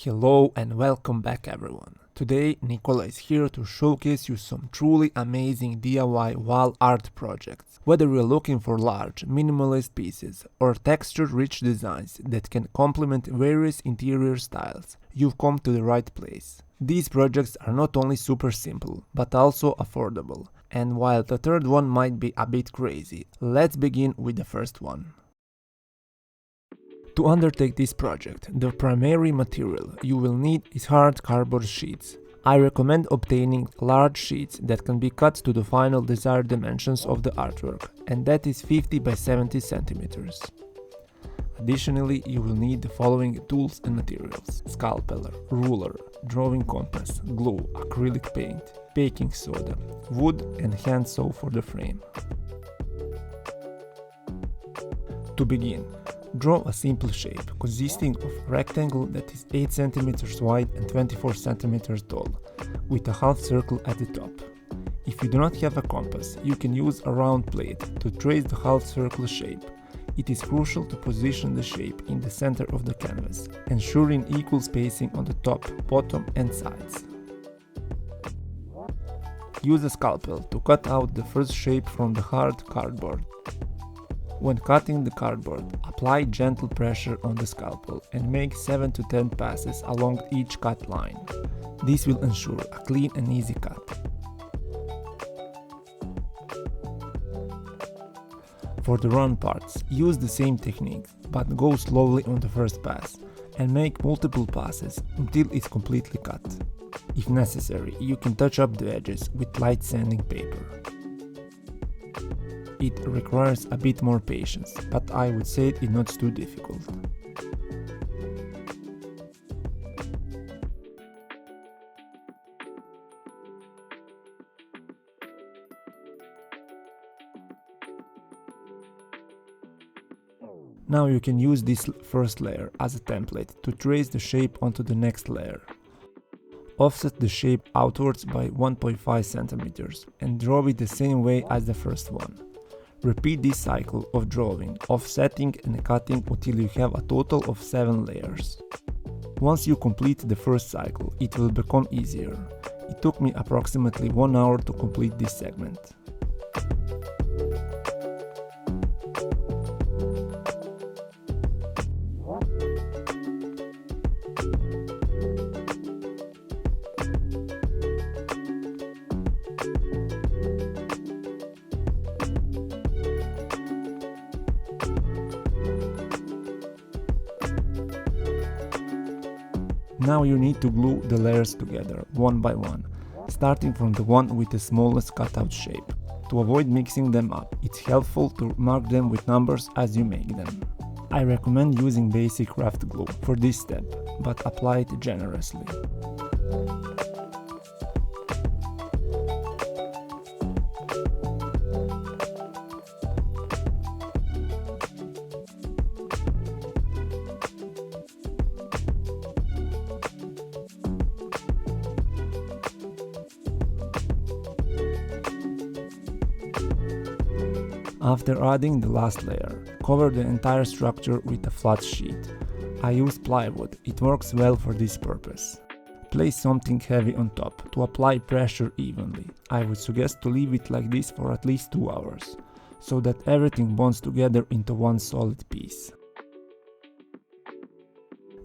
Hello and welcome back everyone. Today Nicola is here to showcase you some truly amazing DIY wall art projects. Whether you're looking for large, minimalist pieces or texture-rich designs that can complement various interior styles, you've come to the right place. These projects are not only super simple, but also affordable. And while the third one might be a bit crazy, let's begin with the first one. To undertake this project, the primary material you will need is hard cardboard sheets. I recommend obtaining large sheets that can be cut to the final desired dimensions of the artwork, and that is 50 by 70 centimeters. Additionally, you will need the following tools and materials: scalpel, ruler, drawing compass, glue, acrylic paint, baking soda, wood and hand saw for the frame. To begin, draw a simple shape consisting of a rectangle that is 8 cm wide and 24 cm tall, with a half circle at the top. If you do not have a compass, you can use a round plate to trace the half circle shape. It is crucial to position the shape in the center of the canvas, ensuring equal spacing on the top, bottom and sides. Use a scalpel to cut out the first shape from the hard cardboard. When cutting the cardboard, apply gentle pressure on the scalpel and make 7 to 10 passes along each cut line. This will ensure a clean and easy cut. For the round parts, use the same technique, but go slowly on the first pass and make multiple passes until it's completely cut. If necessary, you can touch up the edges with light sanding paper. It requires a bit more patience, but I would say it's not too difficult. Now you can use this first layer as a template to trace the shape onto the next layer. Offset the shape outwards by 1.5 cm and draw it the same way as the first one. Repeat this cycle of drawing, offsetting and cutting until you have a total of 7 layers. Once you complete the first cycle, it will become easier. It took me approximately 1 hour to complete this segment. Now you need to glue the layers together, one by one, starting from the one with the smallest cutout shape. To avoid mixing them up, it's helpful to mark them with numbers as you make them. I recommend using basic craft glue for this step, but apply it generously. After adding the last layer, cover the entire structure with a flat sheet. I use plywood, it works well for this purpose. Place something heavy on top to apply pressure evenly. I would suggest to leave it like this for at least 2 hours, so that everything bonds together into one solid piece.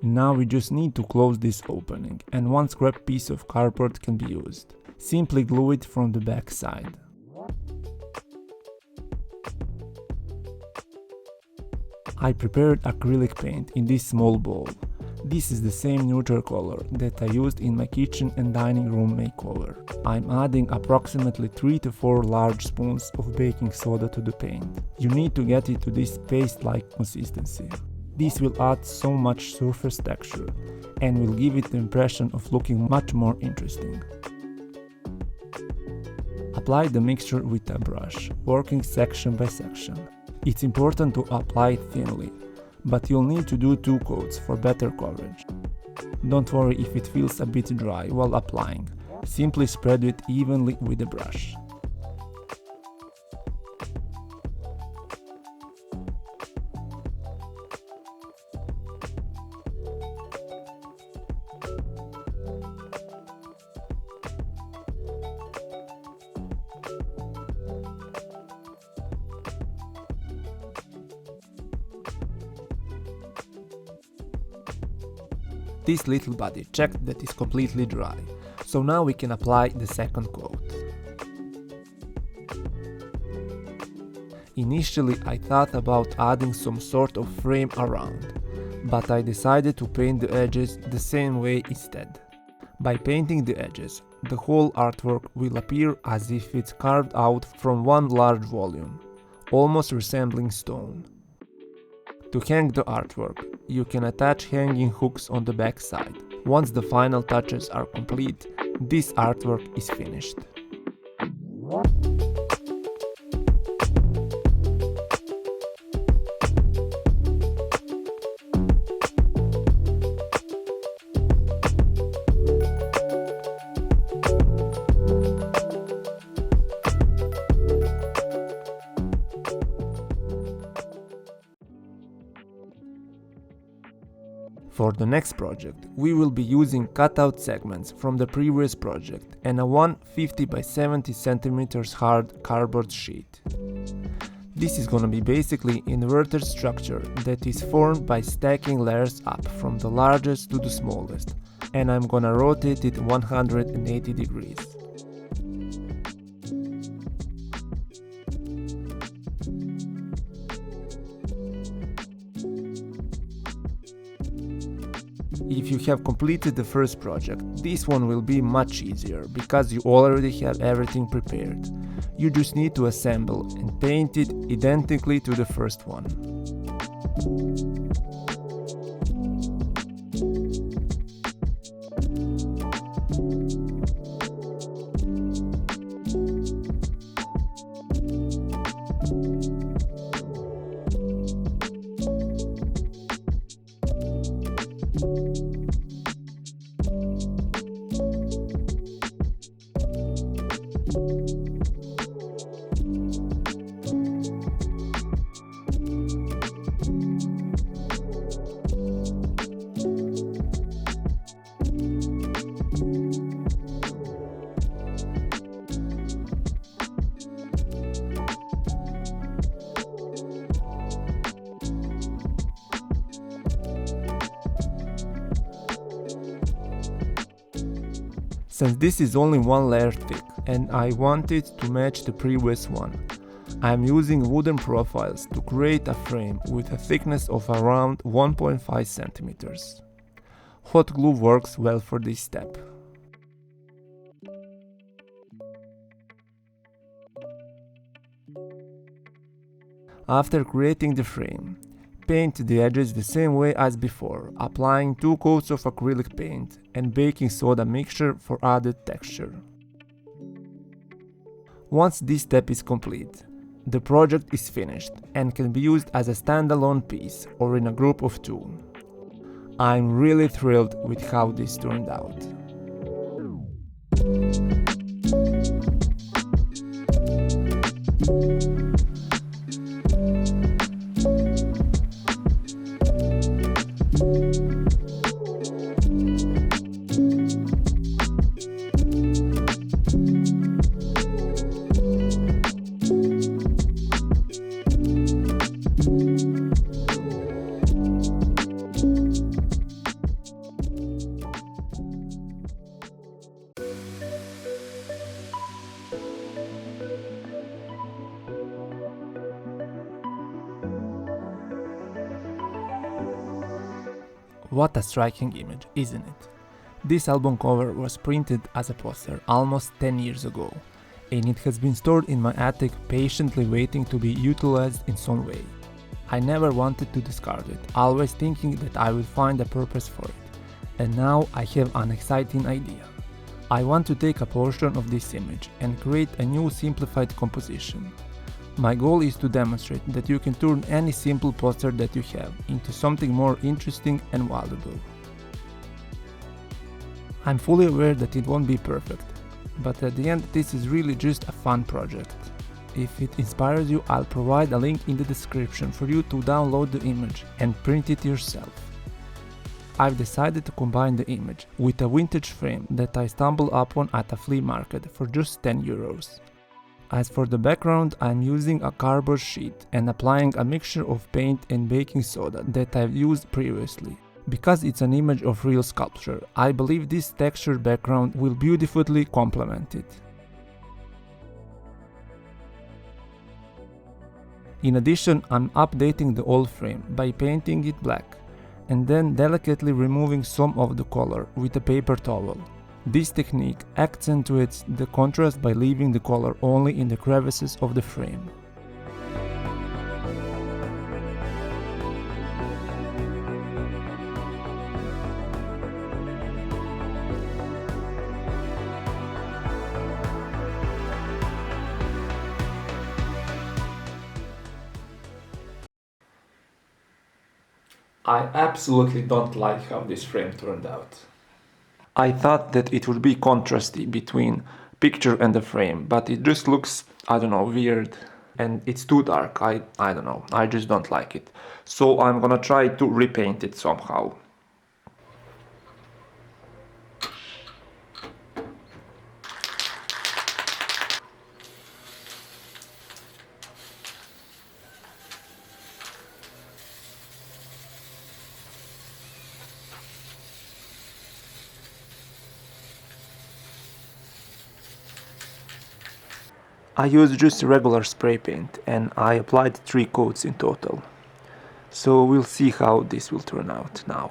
Now we just need to close this opening, and one scrap piece of cardboard can be used. Simply glue it from the back side. I prepared acrylic paint in this small bowl. This is the same neutral color that I used in my kitchen and dining room makeover. I'm adding approximately 3 to 4 large spoons of baking soda to the paint. You need to get it to this paste-like consistency. This will add so much surface texture and will give it the impression of looking much more interesting. Apply the mixture with a brush, working section by section. It's important to apply it thinly, but you'll need to do 2 coats for better coverage. Don't worry if it feels a bit dry while applying, simply spread it evenly with a brush. This little body checked that is completely dry, so now we can apply the second coat. Initially I thought about adding some sort of frame around, but I decided to paint the edges the same way instead. By painting the edges, the whole artwork will appear as if it's carved out from one large volume, almost resembling stone. To hang the artwork, you can attach hanging hooks on the back side. Once the final touches are complete, this artwork is finished. For the next project, we will be using cutout segments from the previous project and a 150 by 70 cm hard cardboard sheet. This is gonna be basically inverted structure that is formed by stacking layers up from the largest to the smallest, and I'm gonna rotate it 180 degrees. If you have completed the first project, this one will be much easier because you already have everything prepared. You just need to assemble and paint it identically to the first one. Since this is only one layer thick and I want it to match the previous one, I am using wooden profiles to create a frame with a thickness of around 1.5 centimeters. Hot glue works well for this step. After creating the frame, paint the edges the same way as before, applying 2 coats of acrylic paint and baking soda mixture for added texture. Once this step is complete, the project is finished and can be used as a standalone piece or in a group of 2. I'm really thrilled with how this turned out. What a striking image, isn't it? This album cover was printed as a poster almost 10 years ago, and it has been stored in my attic patiently waiting to be utilized in some way. I never wanted to discard it, always thinking that I would find a purpose for it, and now I have an exciting idea. I want to take a portion of this image and create a new simplified composition. My goal is to demonstrate that you can turn any simple poster that you have into something more interesting and valuable. I'm fully aware that it won't be perfect, but at the end this is really just a fun project. If it inspires you, I'll provide a link in the description for you to download the image and print it yourself. I've decided to combine the image with a vintage frame that I stumbled upon at a flea market for just 10 euros. As for the background, I'm using a cardboard sheet and applying a mixture of paint and baking soda that I've used previously. Because it's an image of real sculpture, I believe this texture background will beautifully complement it. In addition, I'm updating the old frame by painting it black and then delicately removing some of the color with a paper towel. This technique accentuates the contrast by leaving the color only in the crevices of the frame. I absolutely don't like how this frame turned out. I thought that it would be contrasty between picture and the frame, but it just looks, I don't know, weird. And it's too dark, I don't know, I just don't like it. So I'm gonna try to repaint it somehow. I used just regular spray paint and I applied 3 coats in total. So we'll see how this will turn out now.